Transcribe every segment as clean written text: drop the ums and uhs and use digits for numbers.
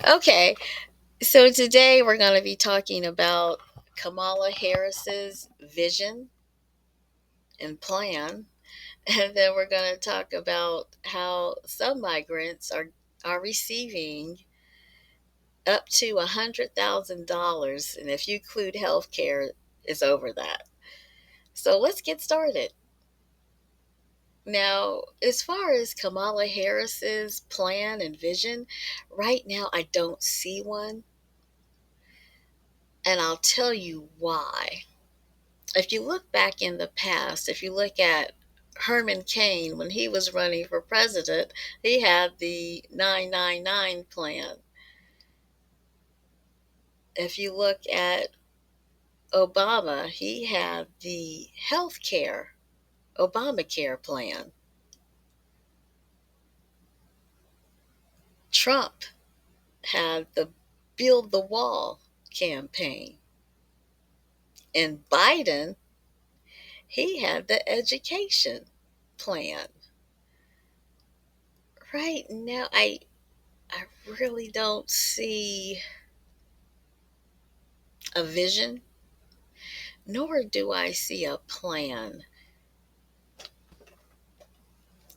Okay, so today we're going to be talking about Kamala Harris's vision and plan, and then we're going to talk about how some migrants are receiving up to $100,000, and if you include health care, it's over that. So let's get started. Now, as far as Kamala Harris's plan and vision, right now I don't see one, and I'll tell you why. If you look back in the past, if you look at Herman Cain, when he was running for president, he had the 999 plan. If you look at Obama, he had the health care, Obamacare plan. Trump had the Build the Wall campaign. And Biden, he had the education plan. Right now, I really don't see a vision, nor do I see a plan.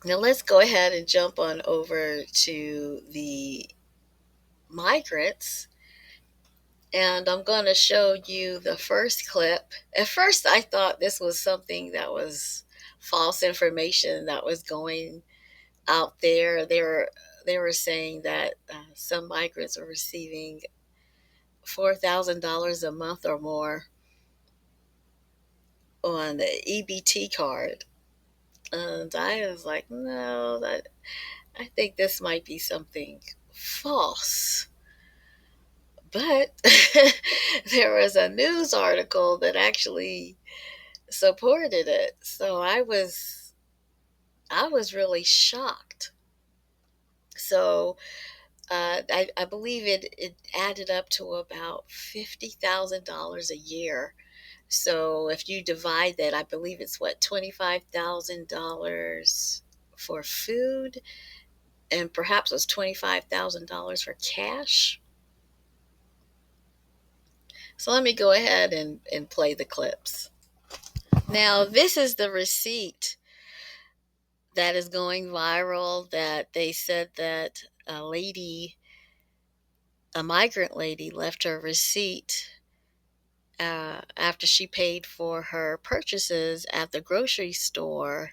Now let's go ahead and jump on over to the migrants, and I'm going to show you the first clip. At first, I thought this was something that was false information that was going out there. They were saying that some migrants are receiving $4,000 a month or more on the EBT card. And I was like, no, I think this might be something false. But there was a news article that actually supported it. So I was really shocked. So I believe it added up to about $50,000 a year. So if you divide that, I believe it's what, $25,000 for food, and perhaps it was $25,000 for cash. So let me go ahead and play the clips. Now, this is the receipt that is going viral, that they said that a migrant lady left her receipt after she paid for her purchases at the grocery store,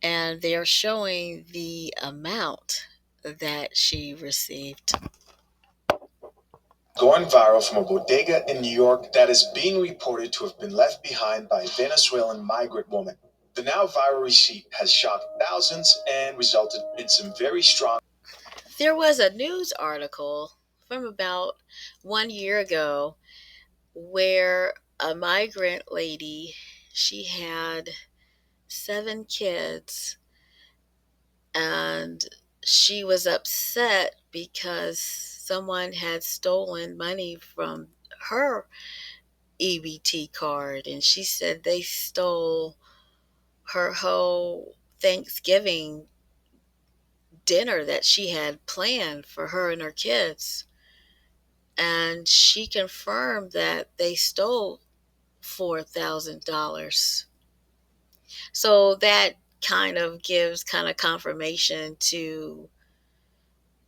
and they're showing the amount that she received. Going viral from a bodega in New York that is being reported to have been left behind by a Venezuelan migrant woman. The now viral receipt has shocked thousands and resulted in some very strong. There was a news article from about 1 year ago where a migrant lady, she had 7 kids, and she was upset because someone had stolen money from her EBT card, and she said they stole her whole Thanksgiving dinner that she had planned for her and her kids. And she confirmed that they stole $4,000. So that kind of confirmation to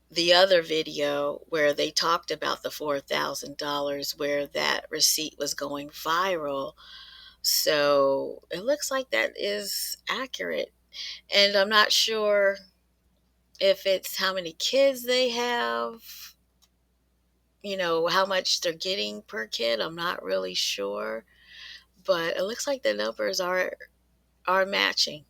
the other video where they talked about the $4,000, where that receipt was going viral. So it looks like that is accurate. And I'm not sure if it's how many kids they have, how much they're getting per kid. I'm not really sure. But it looks like the numbers are matching.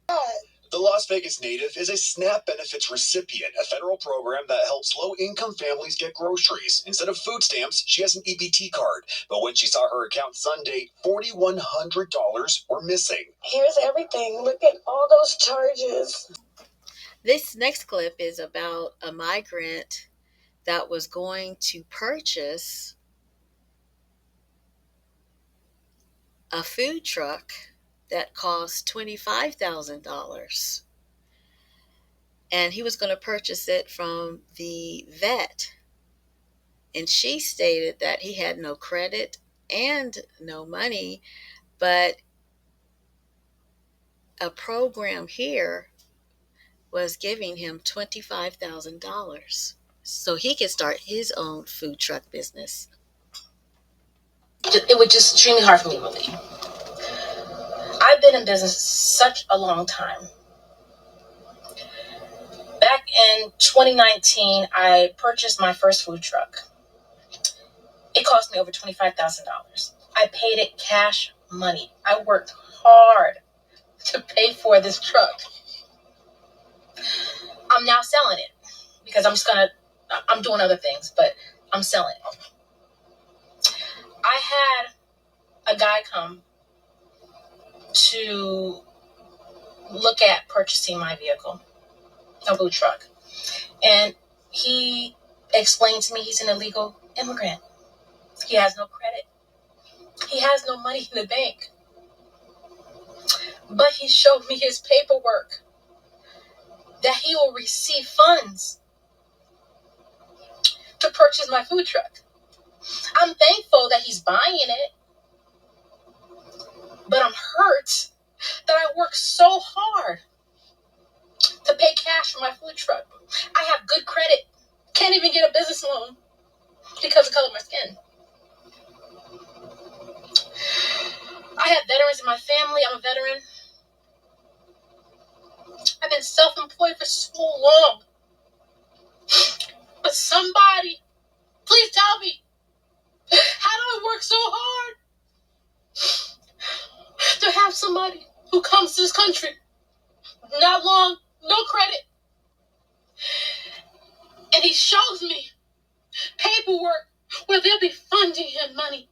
The Las Vegas native is a SNAP benefits recipient, a federal program that helps low-income families get groceries. Instead of food stamps, she has an EBT card. But when she saw her account Sunday, $4,100 were missing. Here's everything. Look at all those charges. This next clip is about a migrant that was going to purchase a food truck that cost $25,000. and he was going to purchase it from the vet. And she stated that he had no credit and no money, but a program here was giving him $25,000 so he could start his own food truck business. It was just extremely hard for me to believe. I've been in business such a long time. Back in 2019, I purchased my first food truck. It cost me over $25,000. I paid it cash money. I worked hard to pay for this truck. I'm now selling it because I'm doing other things, but I'm selling it. I had a guy come to look at purchasing my vehicle, a food truck. And he explained to me he's an illegal immigrant. He has no credit. He has no money in the bank. But he showed me his paperwork that he will receive funds to purchase my food truck. I'm thankful that he's buying it, but I'm hurt that I worked so hard to pay cash for my food truck. I have good credit, can't even get a business loan because of the color of my skin. I have veterans in my family. I'm a veteran. I've been self-employed for so long. But somebody, please tell me, how do I work so hard to have somebody who comes to this country, not long, no credit, and he shows me paperwork where they'll be funding him money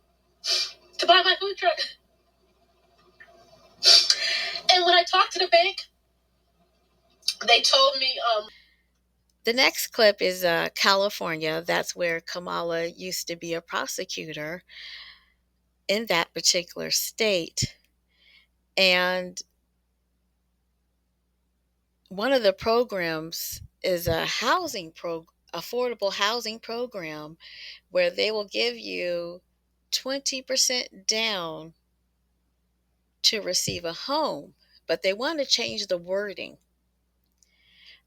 to buy my food truck. And when I talked to the bank, they told me, The next clip is California. That's where Kamala used to be a prosecutor in that particular state. And one of the programs is a affordable housing program where they will give you 20% down to receive a home, but they want to change the wording.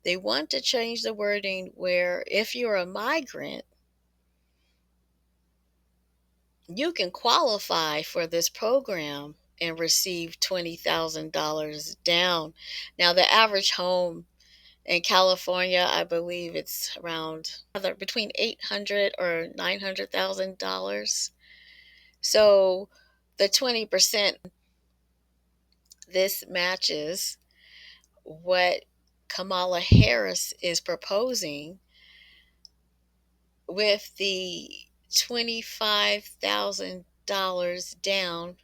They want to change the wording where if you're a migrant, you can qualify for this program and receive $20,000 down. Now, the average home in California, I believe it's around between $800,000 or $900,000. So the 20%, this matches what Kamala Harris is proposing with the $25,000 down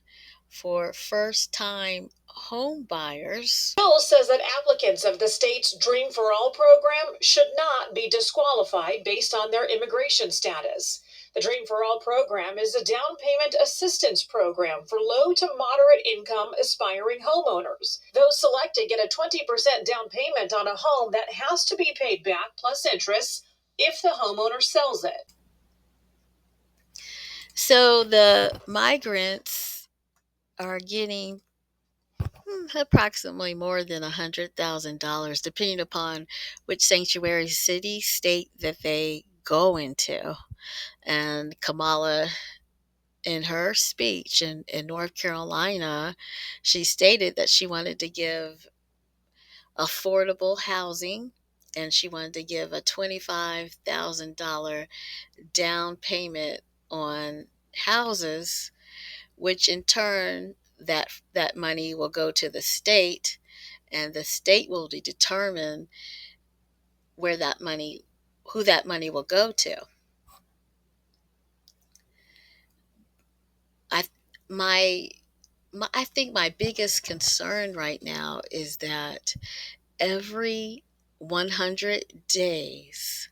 for first time home buyers. The bill says that applicants of the state's Dream for All program should not be disqualified based on their immigration status. The Dream for All program is a down payment assistance program for low to moderate income aspiring homeowners. Those selected get a 20% down payment on a home that has to be paid back plus interest if the homeowner sells it. So the migrants are getting approximately more than $100,000, depending upon which sanctuary city, state that they go into. And Kamala, in her speech in North Carolina, she stated that she wanted to give affordable housing and she wanted to give a $25,000 down payment on houses, which in turn that money will go to the state, and the state will determine where that money who that money will go to. I my, I think my biggest concern right now is that every 100 days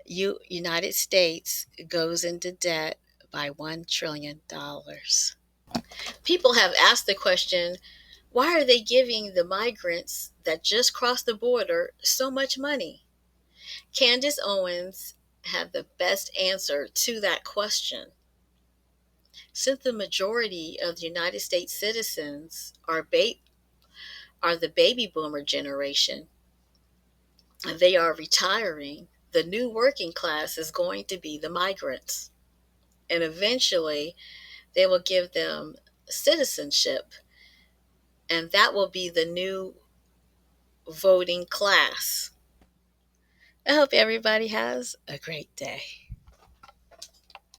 United States goes into debt by $1 trillion. People have asked the question, Why are they giving the migrants that just crossed the border so much money? Candace Owens had the best answer to that question. Since the majority of the United States citizens are the baby boomer generation, and they are retiring, the new working class is going to be the migrants. And eventually, they will give them citizenship, and that will be the new voting class. I hope everybody has a great day.